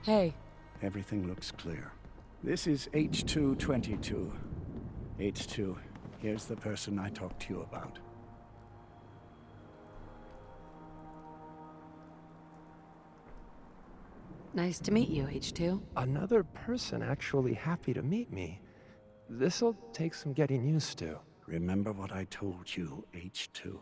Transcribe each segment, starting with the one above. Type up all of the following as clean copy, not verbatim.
Hey. Everything looks clear. This is H222. H2, here's the person I talked to you about. Nice to meet you, H2. Another person actually happy to meet me. This'll take some getting used to. Remember what I told you, H2.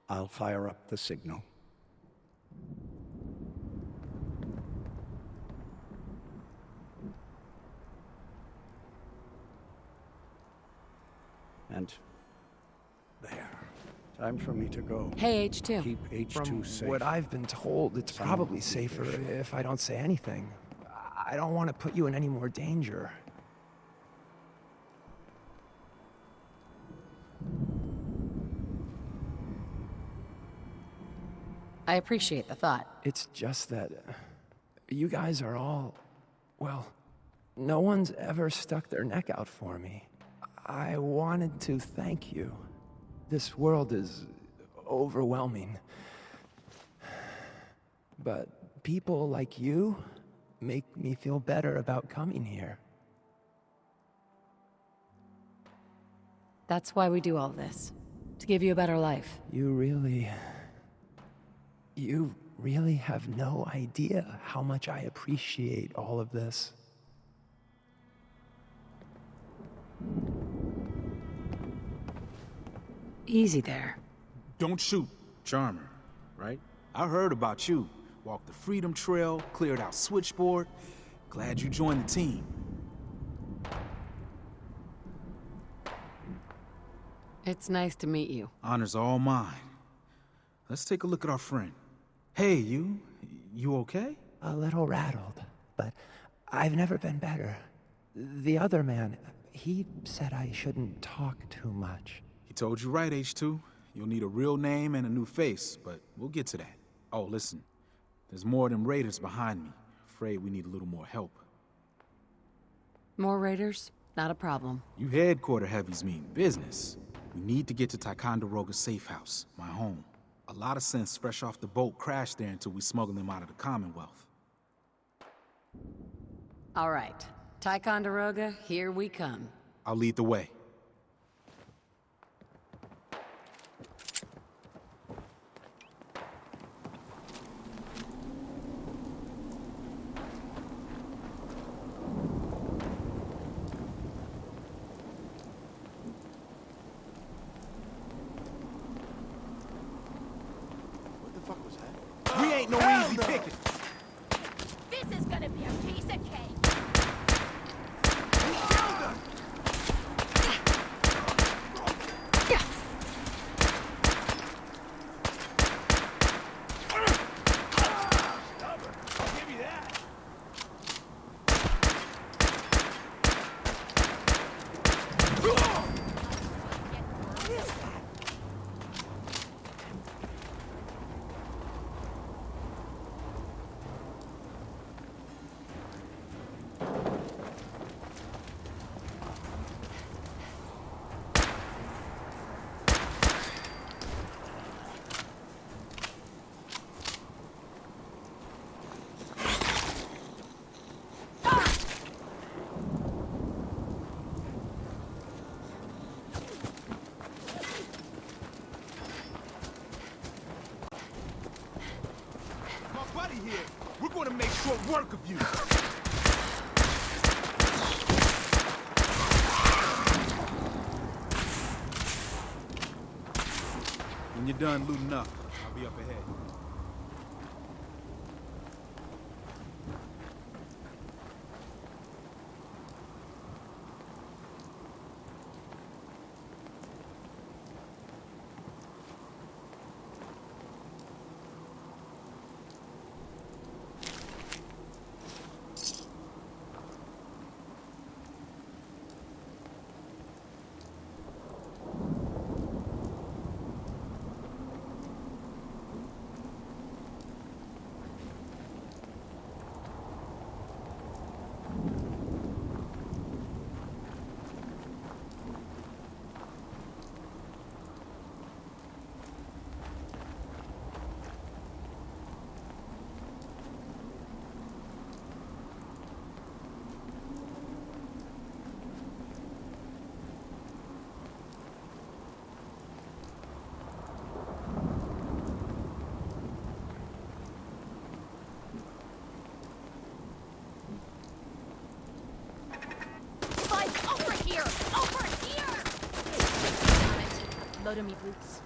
I'll fire up the signal. And there. Time for me to go. Hey, H2. Keep H2 From safe. what I've been told, it's probably safer if I don't say anything. I don't want to put you in any more danger. I appreciate the thought. It's just that you guys are all, well, no one's ever stuck their neck out for me. I wanted to thank you. This world is overwhelming. But people like you make me feel better about coming here. That's why we do all this. To give you a better life. You really have no idea how much I appreciate all of this. Easy there. Don't shoot, Charmer, right? I heard about you. Walked the Freedom Trail, cleared out Switchboard. Glad you joined the team. It's nice to meet you. Honor's all mine. Let's take a look at our friend. Hey, you okay? A little rattled, but I've never been better. The other man, he said I shouldn't talk too much. He told you right, H2. You'll need a real name and a new face, but we'll get to that. Oh, listen. There's more of them raiders behind me. Afraid we need a little more help. More raiders? Not a problem. You headquarter heavies mean business. We need to get to Ticonderoga's safe house, my home. A lot of synths fresh off the boat crashed there until we smuggled them out of the Commonwealth. All right. Ticonderoga, here we come. I'll lead the way. We ain't no easy picking. This is gonna be a piece of cake. Here. We're going to make short work of you. When you're done looting up, I'll be up ahead. blood on me boots.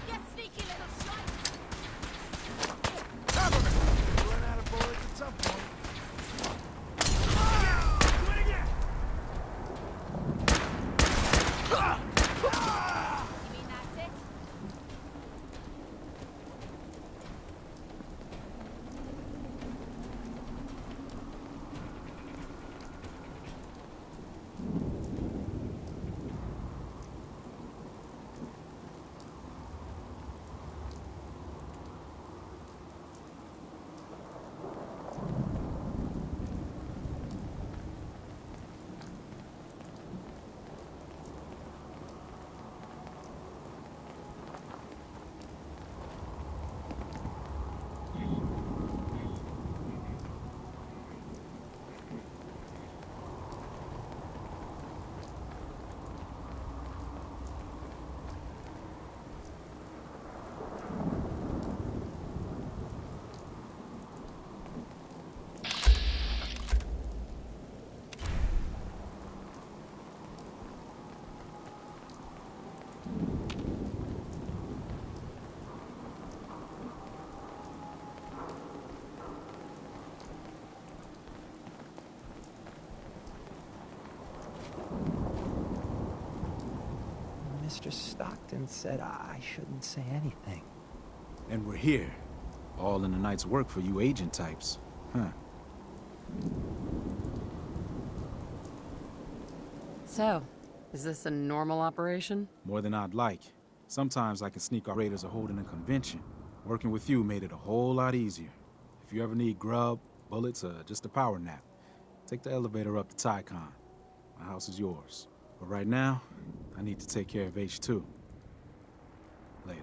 You sneaky little shite! Run out of bullets at some point. You mean that's it? Mr. Stockton said I shouldn't say anything. And we're here. All in the night's work for you agent types. Huh. So, is this a normal operation? More than I'd like. Sometimes I can sneak our raiders are holding a convention. Working with you made it a whole lot easier. If you ever need grub, bullets, or just a power nap, take the elevator up to Tycon. My house is yours. But right now, I need to take care of H2. Later.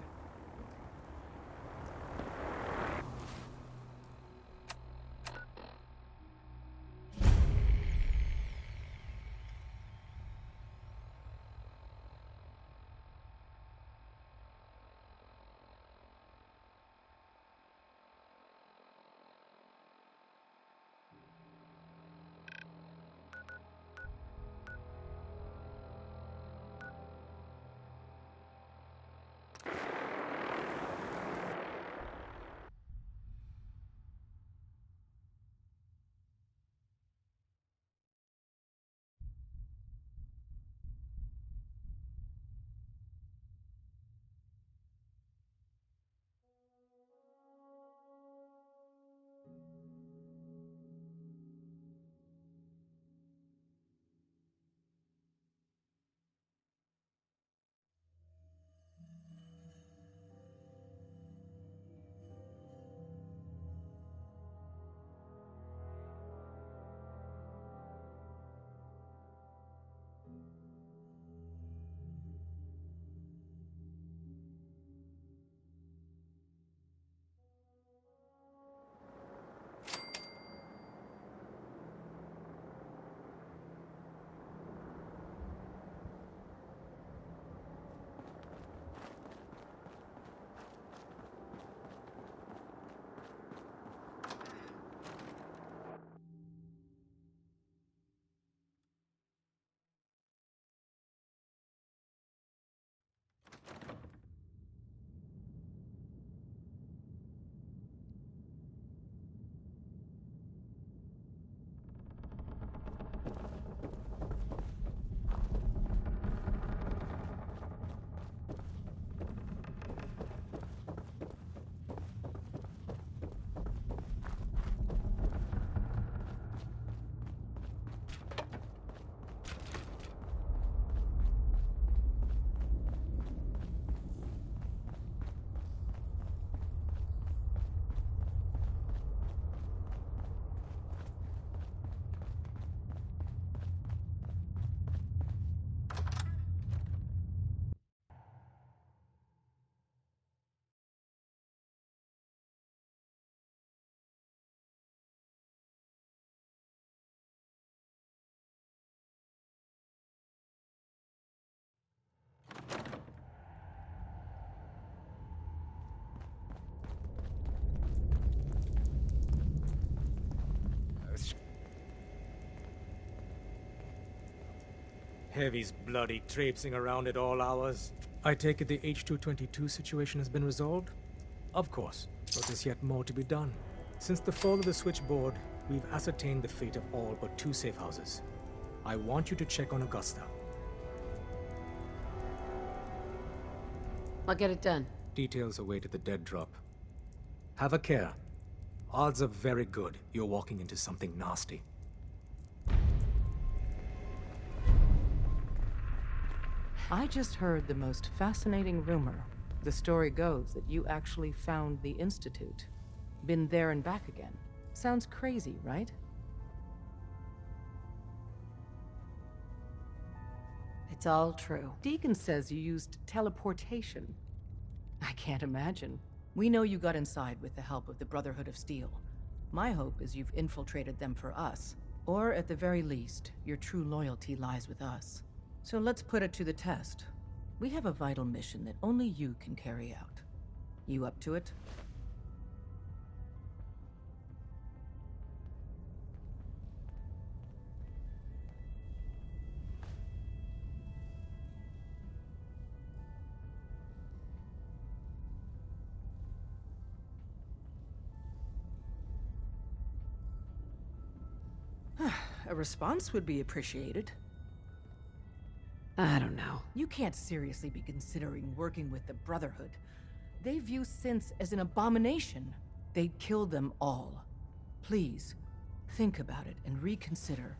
Heavy's bloody traipsing around at all hours. I take it the H-222 situation has been resolved? Of course, but there's yet more to be done. Since the fall of the switchboard, we've ascertained the fate of all but 2 safe houses. I want you to check on Augusta. I'll get it done. Details await at the dead drop. Have a care. Odds are very good you're walking into something nasty. I just heard the most fascinating rumor. The story goes that you actually found the Institute. Been there and back again. Sounds crazy, right? It's all true. Deacon says you used teleportation. I can't imagine. We know you got inside with the help of the Brotherhood of Steel. My hope is you've infiltrated them for us. Or at the very least, your true loyalty lies with us. So let's put it to the test. We have a vital mission that only you can carry out. You up to it? A response would be appreciated. I don't know. You can't seriously be considering working with the Brotherhood. They view synths as an abomination. They'd kill them all. Please, think about it and reconsider.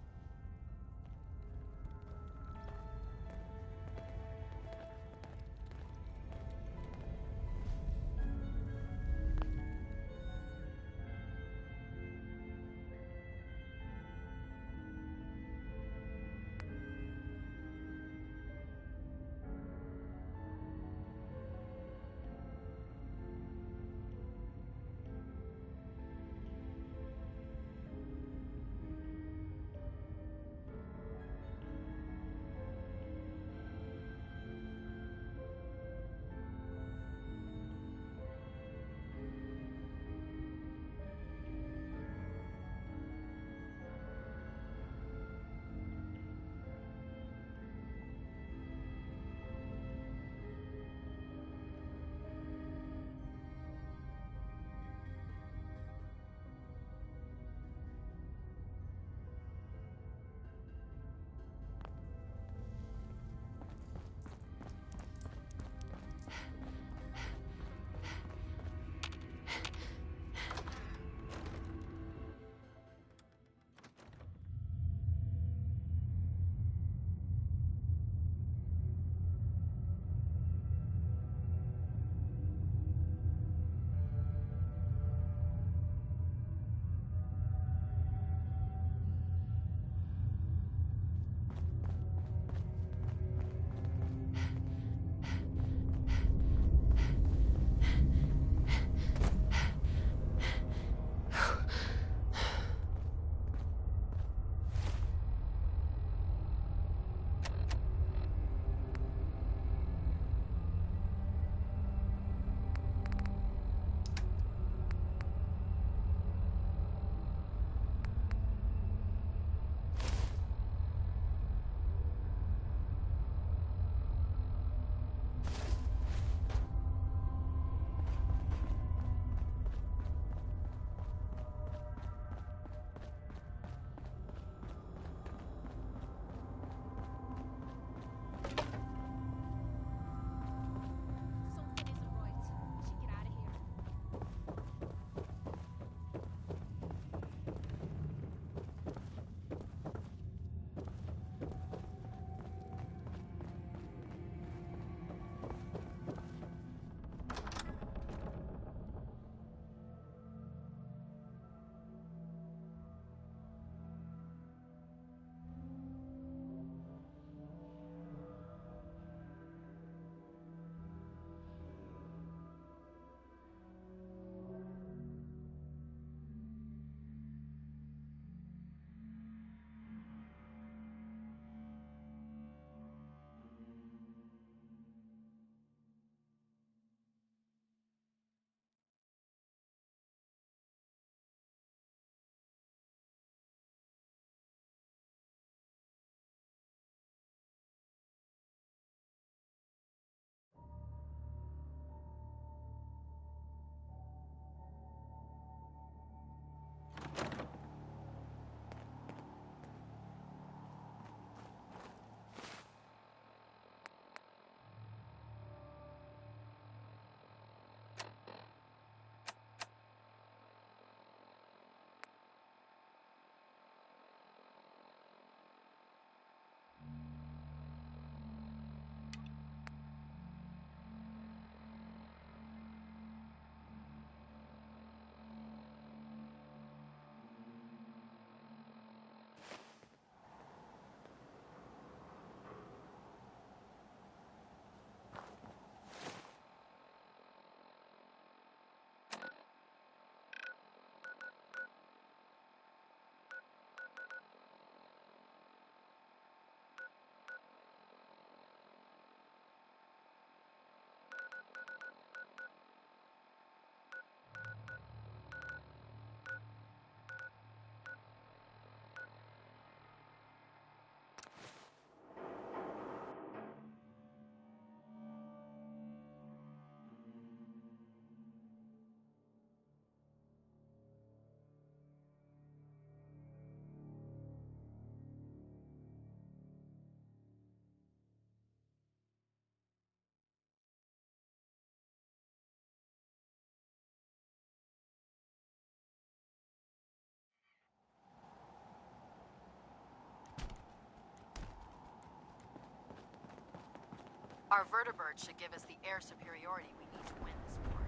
Our vertibirds should give us the air superiority we need to win this war.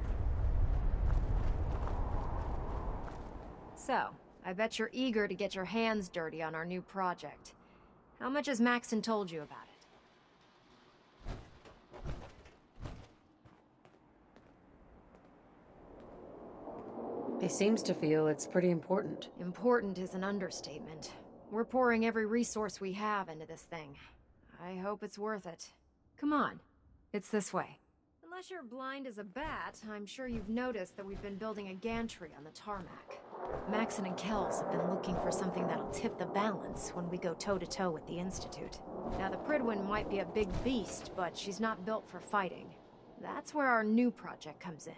So, I bet you're eager to get your hands dirty on our new project. How much has Maxon told you about it? He seems to feel it's pretty important. Important is an understatement. We're pouring every resource we have into this thing. I hope it's worth it. Come on. It's this way. Unless you're blind as a bat, I'm sure you've noticed that we've been building a gantry on the tarmac. Maxon and Kells have been looking for something that'll tip the balance when we go toe-to-toe with the Institute. Now, the Prydwen might be a big beast, but she's not built for fighting. That's where our new project comes in.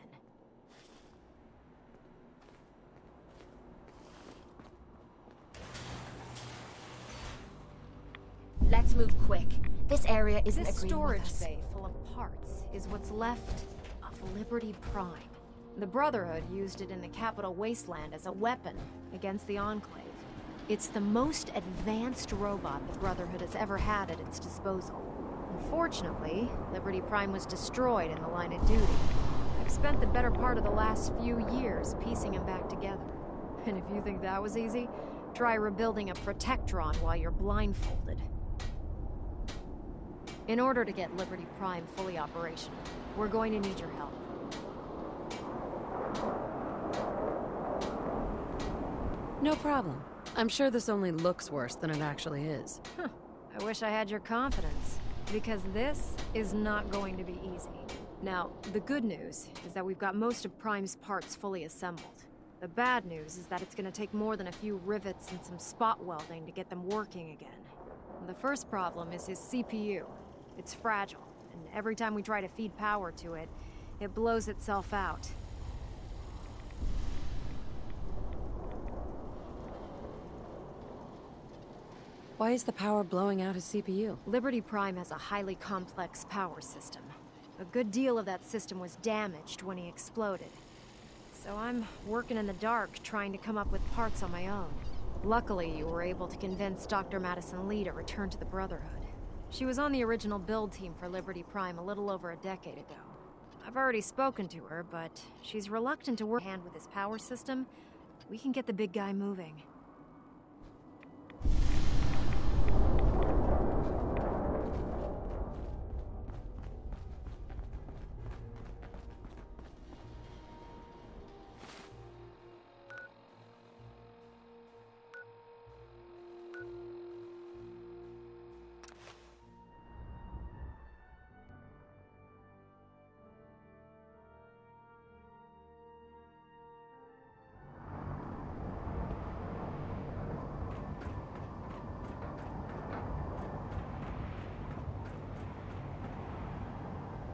Let's move quick. This area isn't This agreeing storage with us. bay full of parts is what's left of Liberty Prime. The Brotherhood used it in the Capital Wasteland as a weapon against the Enclave. It's the most advanced robot the Brotherhood has ever had at its disposal. Unfortunately, Liberty Prime was destroyed in the line of duty. I've spent the better part of the last few years piecing him back together. And if you think that was easy, try rebuilding a Protectron while you're blindfolded. In order to get Liberty Prime fully operational, we're going to need your help. No problem. I'm sure this only looks worse than it actually is. Huh. I wish I had your confidence, because this is not going to be easy. Now, the good news is that we've got most of Prime's parts fully assembled. The bad news is that it's going to take more than a few rivets and some spot welding to get them working again. The first problem is his CPU. It's fragile, and every time we try to feed power to it, it blows itself out. Why is the power blowing out his CPU? Liberty Prime has a highly complex power system. A good deal of that system was damaged when he exploded. So I'm working in the dark, trying to come up with parts on my own. Luckily, you were able to convince Dr. Madison Lee to return to the Brotherhood. She was on the original build team for Liberty Prime a little over a decade ago. I've already spoken to her, but she's reluctant to work hand with his power system. We can get the big guy moving.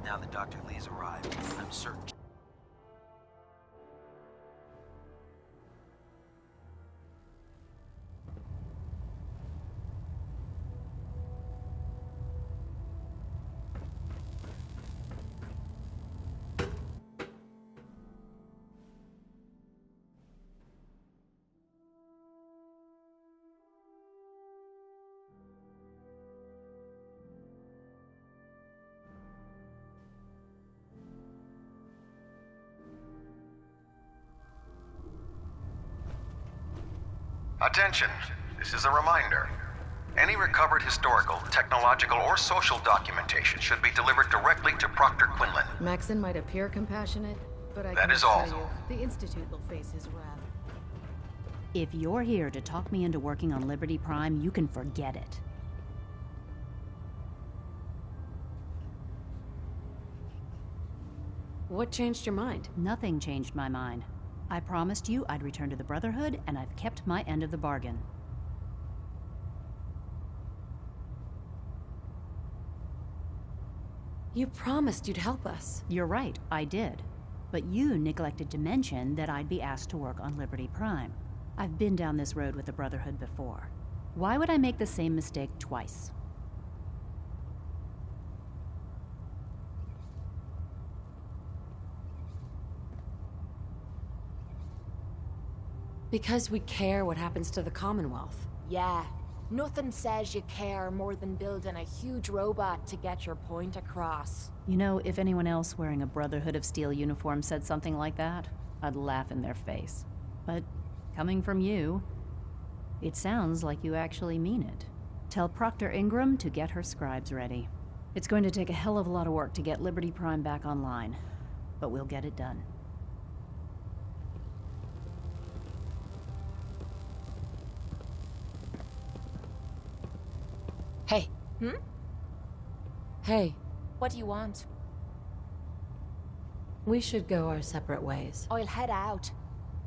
Now that Dr. Lee's arrived, I'm certain. Attention, this is a reminder. Any recovered historical, technological, or social documentation should be delivered directly to Proctor Quinlan. Maxon might appear compassionate, but I That can is all. assure you, the Institute will face his wrath. If you're here to talk me into working on Liberty Prime, you can forget it. What changed your mind? Nothing changed my mind. I promised you I'd return to the Brotherhood, and I've kept my end of the bargain. You promised you'd help us. You're right, I did. But you neglected to mention that I'd be asked to work on Liberty Prime. I've been down this road with the Brotherhood before. Why would I make the same mistake twice? Because we care what happens to the Commonwealth. Yeah. Nothing says you care more than building a huge robot to get your point across. You know, if anyone else wearing a Brotherhood of Steel uniform said something like that, I'd laugh in their face. But coming from you, it sounds like you actually mean it. Tell Proctor Ingram to get her scribes ready. It's going to take a hell of a lot of work to get Liberty Prime back online, but we'll get it done. Hey. Hey, What do you want? we should go our separate ways. I'll head out.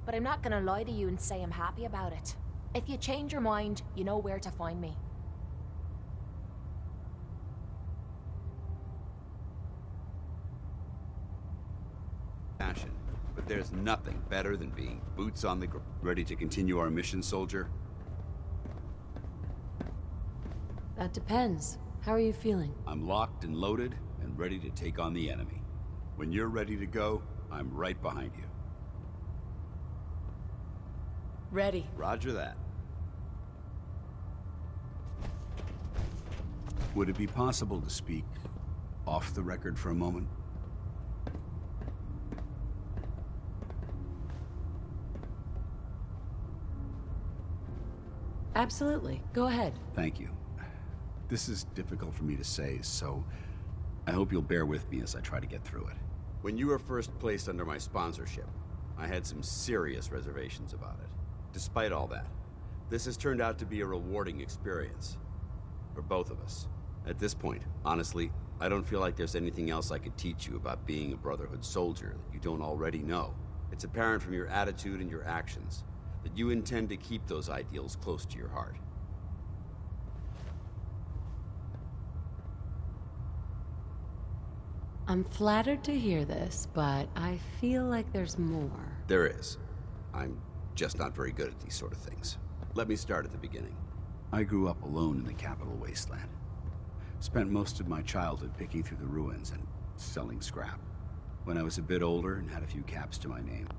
But I'm not gonna lie to you and say I'm happy about it. If you change your mind, you know where to find me. Passion, but there's nothing better than being boots on the ground. Ready to continue our mission, soldier? That depends. How are you feeling? I'm locked and loaded and ready to take on the enemy. When you're ready to go, I'm right behind you. Ready. Roger that. Would it be possible to speak off the record for a moment? Absolutely. Go ahead. Thank you. This is difficult for me to say, so I hope you'll bear with me as I try to get through it. When you were first placed under my sponsorship, I had some serious reservations about it. Despite all that, this has turned out to be a rewarding experience. For both of us. At this point, honestly, I don't feel like there's anything else I could teach you about being a Brotherhood soldier that you don't already know. It's apparent from your attitude and your actions that you intend to keep those ideals close to your heart. I'm flattered to hear this, but I feel like there's more. There is. I'm just not very good at these sort of things. Let me start at the beginning. I grew up alone in the capital wasteland. Spent most of my childhood picking through the ruins and selling scrap. When I was a bit older and had a few caps to my name,